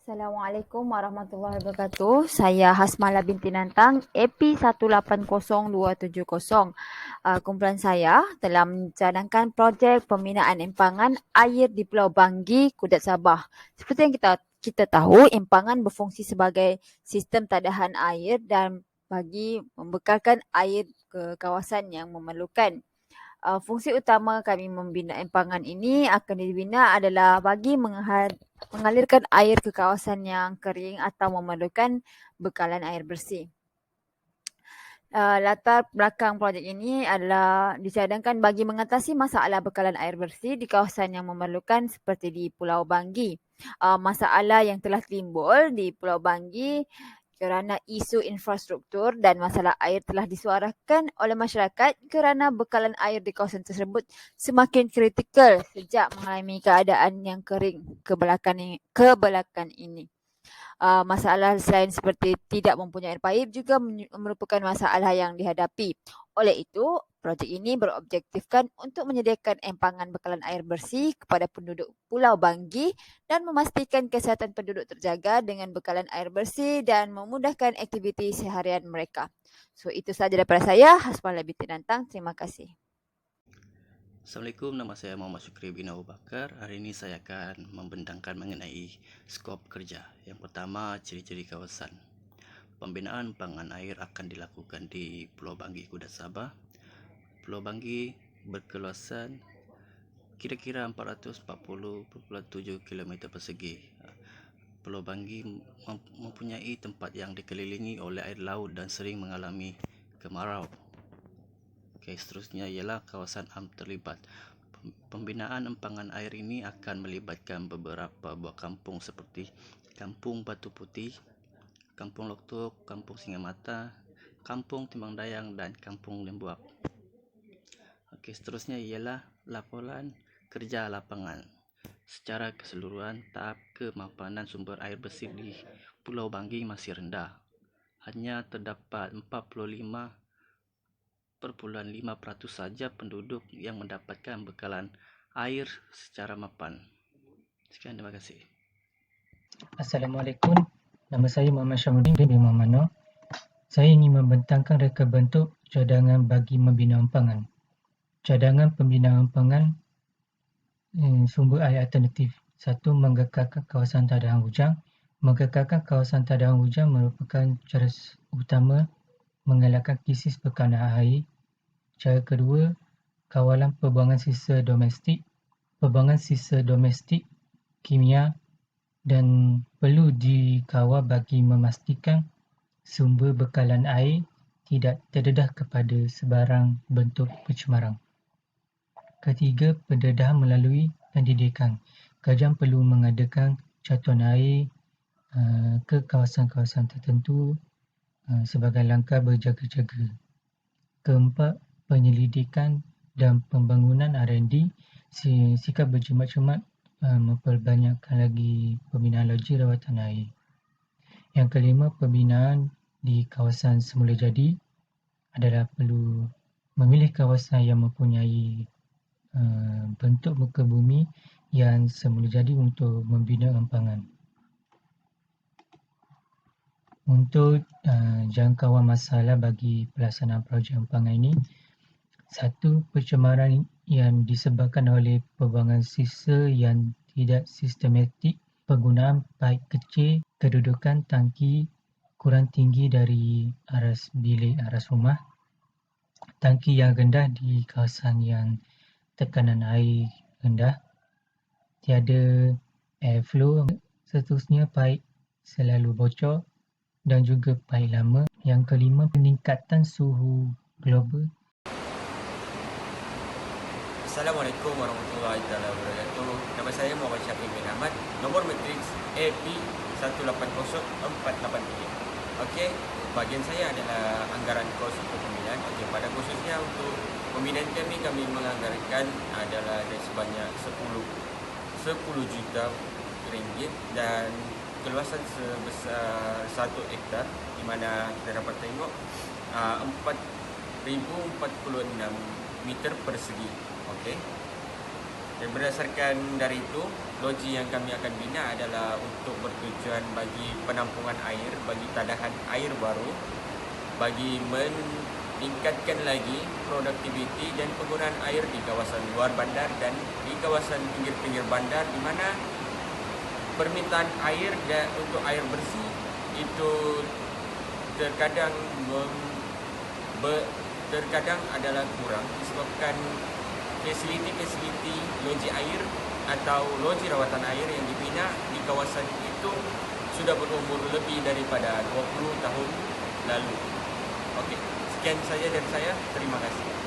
Assalamualaikum warahmatullahi wabarakatuh. Saya Hasmala binti Nantang, AP 180270. Kumpulan saya telah mencadangkan projek pembinaan empangan air di Pulau Banggi, Kudat Sabah. Seperti yang kita tahu, empangan berfungsi sebagai sistem tadahan air dan bagi membekalkan air ke kawasan yang memerlukan. Fungsi utama kami membina empangan ini akan dibina adalah bagi mengalirkan air ke kawasan yang kering atau memerlukan bekalan air bersih. Latar belakang projek ini adalah dicadangkan bagi mengatasi masalah bekalan air bersih di kawasan yang memerlukan seperti di Pulau Banggi. Masalah yang telah timbul di Pulau Banggi kerana isu infrastruktur dan masalah air telah disuarakan oleh masyarakat kerana bekalan air di kawasan tersebut semakin kritikal sejak mengalami keadaan yang kering kebelakangan ini. Masalah selain seperti tidak mempunyai air paip juga merupakan masalah yang dihadapi. Oleh itu, projek ini berobjektifkan untuk menyediakan empangan bekalan air bersih kepada penduduk Pulau Banggi dan memastikan kesihatan penduduk terjaga dengan bekalan air bersih dan memudahkan aktiviti seharian mereka. So, itu sahaja daripada saya, Hasmala binti Nantang. Terima kasih. Assalamualaikum, nama saya Muhammad Syukri bin Abu Bakar. Hari ini saya akan membentangkan mengenai skop kerja. Yang pertama, ciri-ciri kawasan. Pembinaan empangan air akan dilakukan di Pulau Banggi, Kudat Sabah. Pulau Banggi berkeluasan kira-kira 440.7 km persegi. Pulau Banggi mempunyai tempat yang dikelilingi oleh air laut dan sering mengalami kemarau. Seterusnya ialah kawasan am terlibat. Pembinaan empangan air ini akan melibatkan beberapa buah kampung seperti Kampung Batu Putih, Kampung Loktok, Kampung Singamata, Kampung Timbang Dayang dan Kampung Lembuak. Seterusnya ialah laporan kerja lapangan. Secara keseluruhan, tahap kemapanan sumber air bersih di Pulau Banggi masih rendah. Hanya terdapat 45.5% saja penduduk yang mendapatkan bekalan air secara mapan. Sekian, terima kasih. Assalamualaikum, nama saya Muhammad Syamuddin bin Muhammad. Saya ingin membentangkan reka bentuk cadangan bagi membina empangan. Cadangan pembinaan empangan sumber air alternatif. 1. Mengekalkan kawasan tadahan hujang. Mengekalkan kawasan tadahan hujang merupakan cara utama mengelakkan krisis bekalan air. Cara kedua, kawalan pembuangan sisa domestik. Pembuangan sisa domestik kimia dan perlu dikawal bagi memastikan sumber bekalan air tidak terdedah kepada sebarang bentuk pencemaran. Ketiga, pendedahan melalui pendidikan. Kerajaan perlu mengadakan catuan air ke kawasan-kawasan tertentu sebagai langkah berjaga-jaga. Keempat, penyelidikan dan pembangunan R&D. Sikap berjimat cermat memperbanyakkan lagi pembinaan loji rawatan air. Yang kelima, pembinaan di kawasan semula jadi adalah perlu memilih kawasan yang mempunyai bentuk muka bumi yang semula jadi untuk membina empangan. Untuk jangkauan masalah bagi pelaksanaan projek empangan ini, 1. Pencemaran yang disebabkan oleh pembuangan sisa yang tidak sistematik, penggunaan paip kecil, kedudukan tangki kurang tinggi dari aras bilik aras rumah, tangki yang rendah di kawasan yang tekanan air rendah, tiada airflow, seterusnya paip selalu bocor dan juga paip lama. Yang kelima, peningkatan suhu global. Assalamualaikum warahmatullahi wabarakatuh. Nama saya Muhammad Syafiq bin Ahmad. Nomor matriks AP 180483. Okey, bahagian saya adalah anggaran kos untuk pembinaan. Okey, pada khususnya untuk pembinaan kami menganggarkan adalah sebanyak 10 juta ringgit dan keluasan sebesar 1 hektar, di mana kita dapat tengok 4046 meter persegi. Okey. Dan berdasarkan dari itu, loji yang kami akan bina adalah untuk bertujuan bagi penampungan air, bagi tadahan air baru, bagi meningkatkan lagi produktiviti dan penggunaan air di kawasan luar bandar dan di kawasan pinggir-pinggir bandar, di mana permintaan air untuk air bersih itu terkadang adalah kurang disebabkan fasiliti loji air atau loji rawatan air yang dibina di kawasan itu sudah berumur lebih daripada 20 tahun lalu. Okey, sekian saja dari saya. Terima kasih.